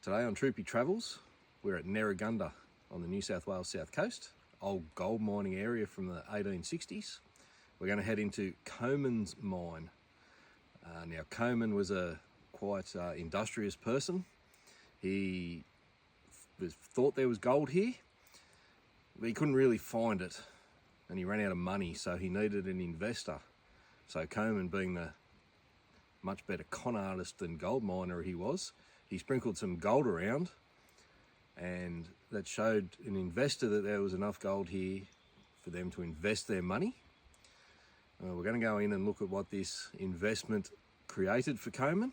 Today on Troopy Travels, we're at Nerragunda on the New South Wales south coast, old gold mining area from the 1860s. We're going to head into Comans mine. Now Coman was a quite industrious person. He thought there was gold here, but he couldn't really find it and he ran out of money, so he needed an investor. So Coman, being the much better con artist than gold miner he sprinkled some gold around, and that showed an investor that there was enough gold here for them to invest their money. We're going to go in and look at what this investment created for Coman,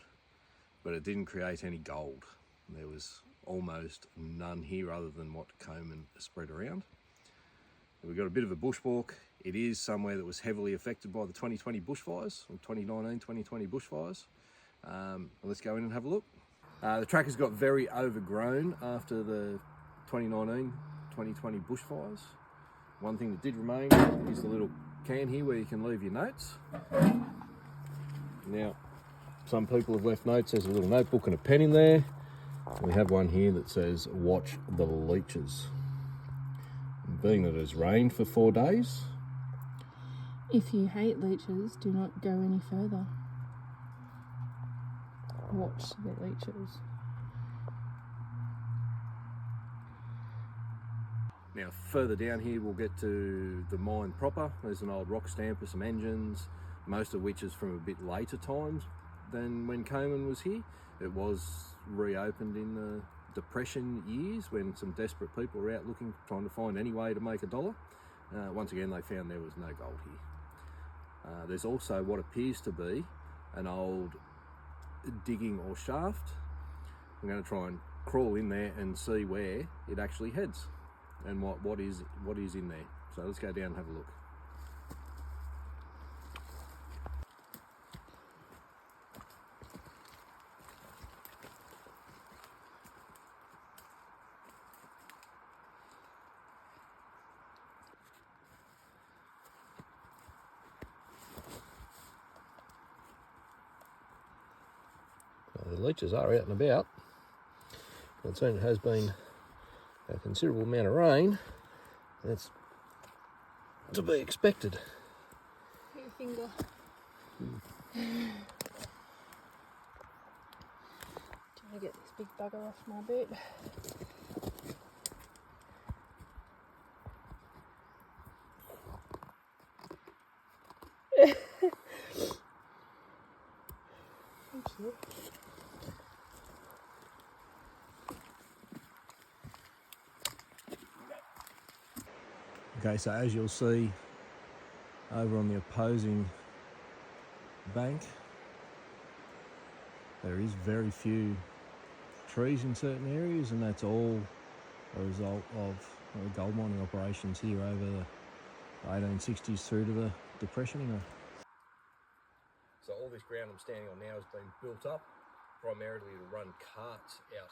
but it didn't create any gold. There was almost none here other than what Coman spread around. We've got a bit of a bushwalk. It is somewhere that was heavily affected by the 2020 bushfires, or 2019-2020 bushfires. Let's go in and have a look. The track has got very overgrown after the 2019-2020 bushfires. One thing that did remain is the little can here where you can leave your notes. Now, some people have left notes. There's a little notebook and a pen in there. We have one here that says, "Watch the leeches." And being that it's rained for 4 days. If you hate leeches, do not go any further. Watch the leeches. Now further down here we'll get to the mine proper. There's an old rock stamper, some engines, most of which is from a bit later times than when Coman was here. It was reopened in the Depression years when some desperate people were out trying to find any way to make a dollar. Once again they found there was no gold here. There's also what appears to be an old digging or shaft. I'm going to try and crawl in there and see where it actually heads and what is in there. So let's go down and have a look. The leeches are out and about. It seems it has been a considerable amount of rain. That's to be expected. Your finger. Trying to get this big bugger off my boot. Thank you. Okay, so as you'll see over on the opposing bank, there is very few trees in certain areas, and that's all a result of gold mining operations here over the 1860s through to the Depression era. So all this ground I'm standing on now has been built up primarily to run carts out.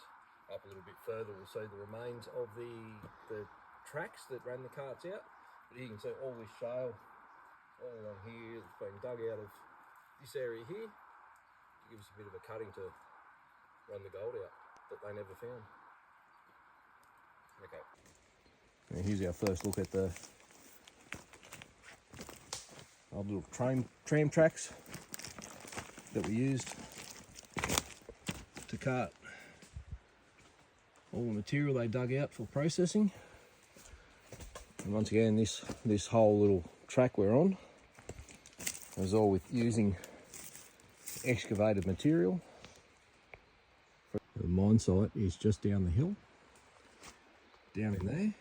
Up a little bit further we'll see the remains of the tracks that ran the carts out. But you can see all this shale all along here that's been dug out of this area here to give us a bit of a cutting to run the gold out that they never found. Okay. Now here's our first look at the old little tram tracks that we used to cart all the material they dug out for processing. And once again, this whole little track we're on is all with using excavated material. The mine site is just down the hill, down in there.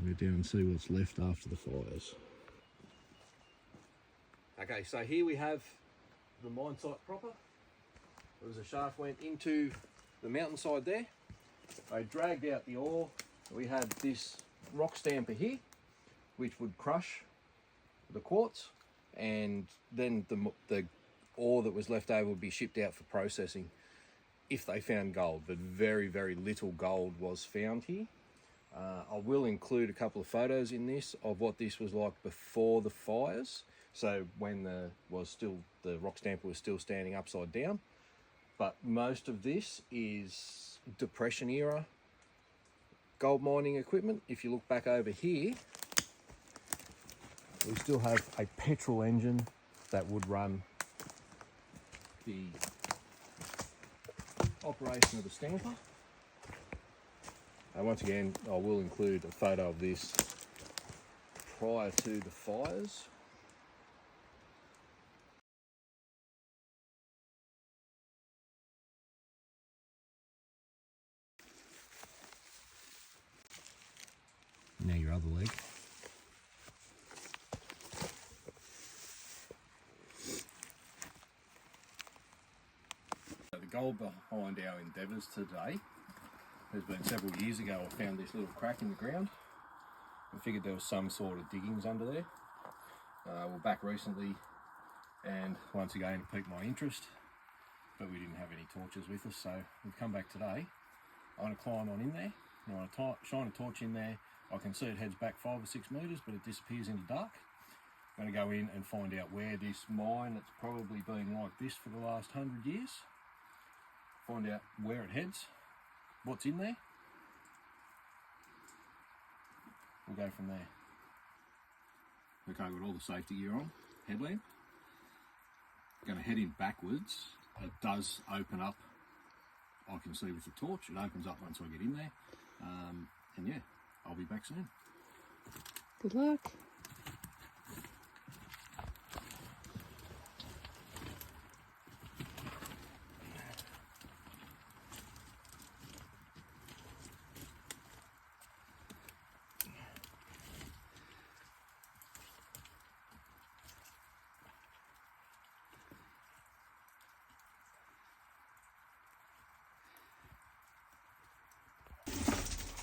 We'll go down and see what's left after the fires. Okay, so here we have the mine site proper. There was a shaft went into the mountainside there. They dragged out the ore. We had this rock stamper here, which would crush the quartz, and then the ore that was left over would be shipped out for processing if they found gold, but very, very little gold was found here. I will include a couple of photos in this of what this was like before the fires. So when the rock stamper was still standing upside down. But most of this is Depression era gold mining equipment. If you look back over here, we still have a petrol engine that would run the operation of the stamper. And once again, I will include a photo of this prior to the fires. Now your other leg. The goal behind our endeavours today has been several years ago. I found this little crack in the ground. I figured there was some sort of diggings under there. We're back recently, and once again it piqued my interest, but we didn't have any torches with us, so we've come back today. I'm going to climb on in there, and I want to shine a torch in there. I can see it heads back 5 or 6 metres, but it disappears into dark. I'm going to go in and find out where this mine, that's probably been like this for the last 100 years, find out where it heads, what's in there. We'll go from there. Okay, we've got all the safety gear on, headlamp. Going to head in backwards. It does open up, I can see with the torch, it opens up once I get in there. And yeah, I'll be back soon. Good luck.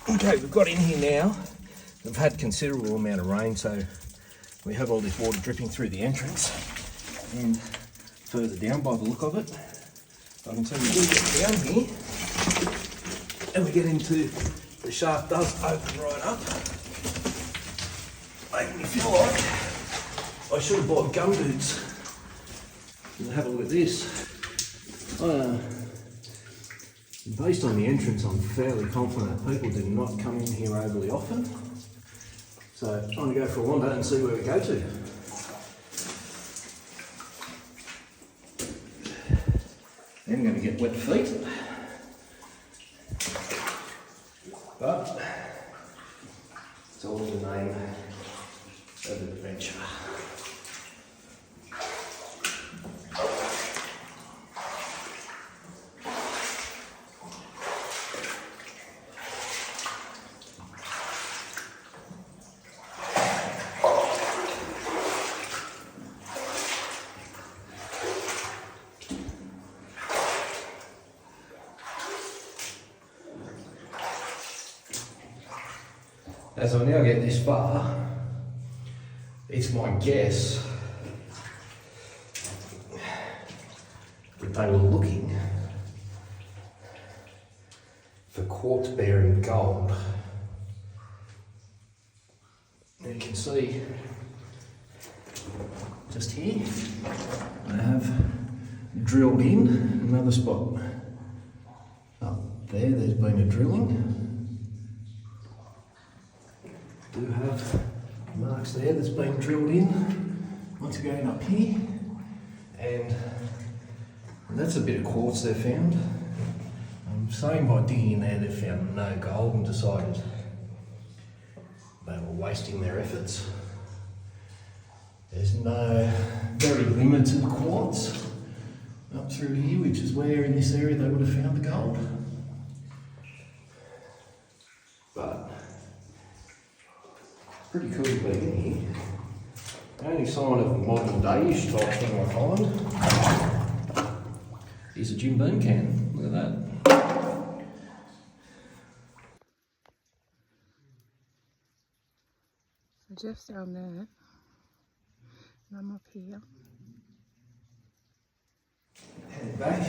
Okay, we've got in here now. We've had considerable amount of rain, so we have all this water dripping through the entrance. And further down, by the look of it, I can see we do get down here, and we get into, the shaft does open right up, making me feel like I should have bought gum boots. And have a look at this. Based on the entrance, I'm fairly confident people do not come in here overly often. So I'm going to go for a wander and see where we go to. Then I'm going to get wet feet. But it's all in the name of adventure. As I now get this far, it's my guess that they were looking for quartz-bearing gold. Now you can see just here, I have drilled in another spot. Up there's been a drilling. Do have marks there that's been drilled in. Once again up here, and that's a bit of quartz they've found. I'm saying by digging in there they've found no gold and decided they were wasting their efforts. There's no very limited quartz up through here, which is where in this area they would have found the gold. But pretty cool to be in here. The only sign of modern day-ish type thing I find is a Jim Beam can. Look at that. So Jeff's down there, and I'm up here. Head back.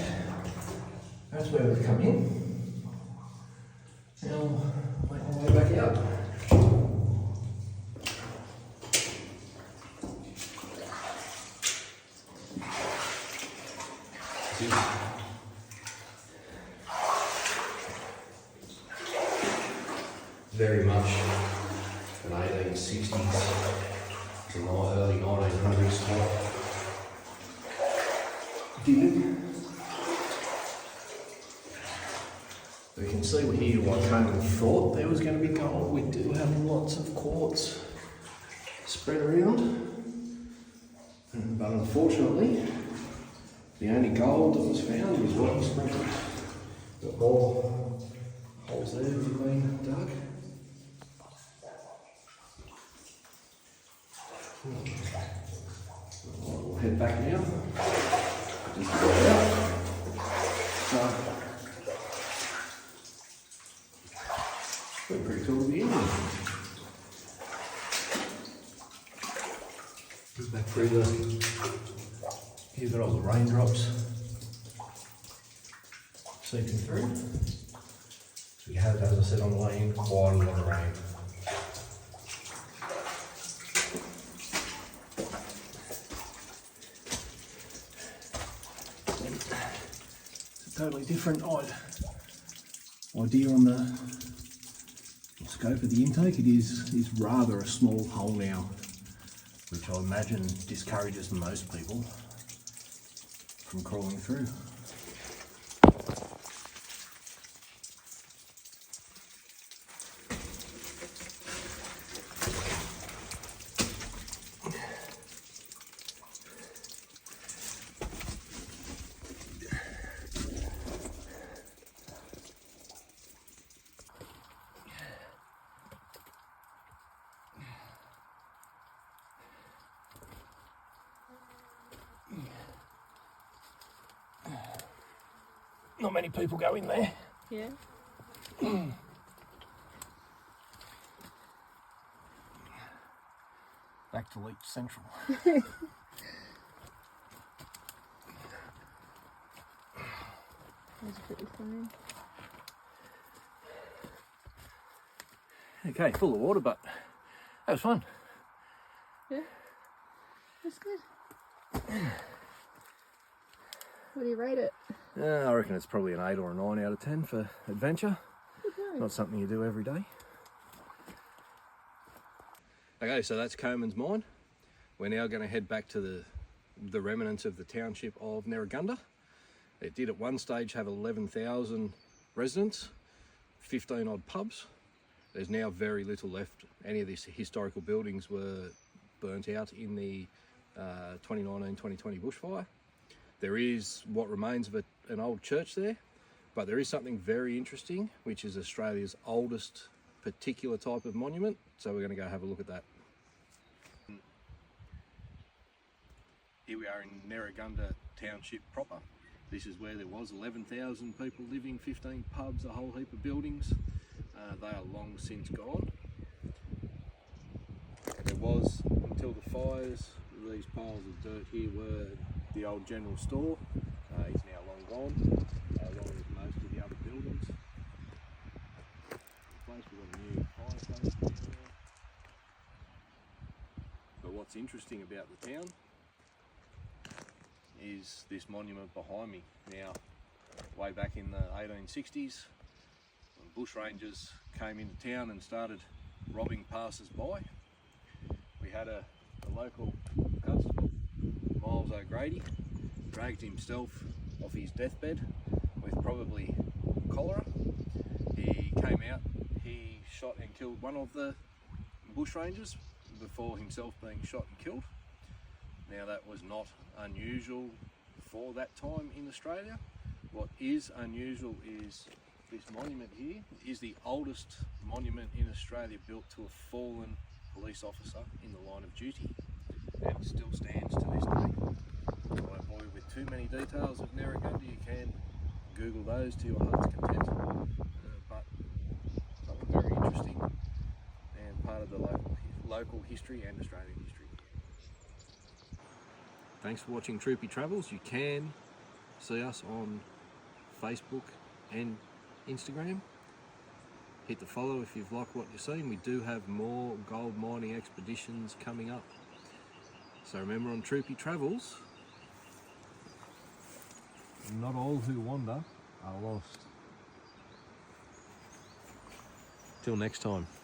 That's where we've come in. Now, make my way back out. very much an 1860s to early 1900s type digging. We can see here what Comans thought there was going to be gold. We do have lots of quartz spread around, but unfortunately the only gold that was found was what was sprinkled. Got more holes there that have been dug. We'll head back now. Just go out. So, been pretty cool to be in there. Back through you've got all the raindrops seeping through. So we have, as I said on the way in, quite a lot of rain. It's a totally different idea on the scope of the intake. It is rather a small hole now, which I imagine discourages most people from crawling through. Not many people go in there. Yeah. Back to Leach Central. That's pretty funny. Okay, full of water, but that was fun. Yeah, that's good. What do you rate it? I reckon it's probably an 8 or a 9 out of 10 for adventure. Okay. Not something you do every day. Okay, so that's Comans Mine. We're now going to head back to the remnants of the township of Nerragunda. It did at one stage have 11,000 residents, 15 odd pubs. There's now very little left. Any of these historical buildings were burnt out in the 2019-2020 bushfire. There is what remains of an old church there, but there is something very interesting, which is Australia's oldest particular type of monument. So we're going to go have a look at that. Here we are in Nerragunda Township proper. This is where there was 11,000 people living, 15 pubs, a whole heap of buildings. They are long since gone. There was, until the fires, these piles of dirt here were the old general store. It's now long gone, along with most of the other buildings. We've got a new fire station there. But what's interesting about the town is this monument behind me. Now, way back in the 1860s, when bushrangers came into town and started robbing passers-by, we had a local constable, Miles O'Grady, dragged himself off his deathbed with probably cholera. He came out, he shot and killed one of the bushrangers before himself being shot and killed. Now that was not unusual for that time in Australia. What is unusual is this monument here is the oldest monument in Australia built to a fallen police officer in the line of duty, and it still stands to this day. I won't bore you with too many details of Nerragunda. You can Google those to your heart's content, but something very interesting and part of the local history and Australian history. Thanks for watching Troopy Travels. You can see us on Facebook and Instagram. Hit the follow if you've liked what you've seen. We do have more gold mining expeditions coming up. So remember, on Troopy Travels, not all who wander are lost. Till next time.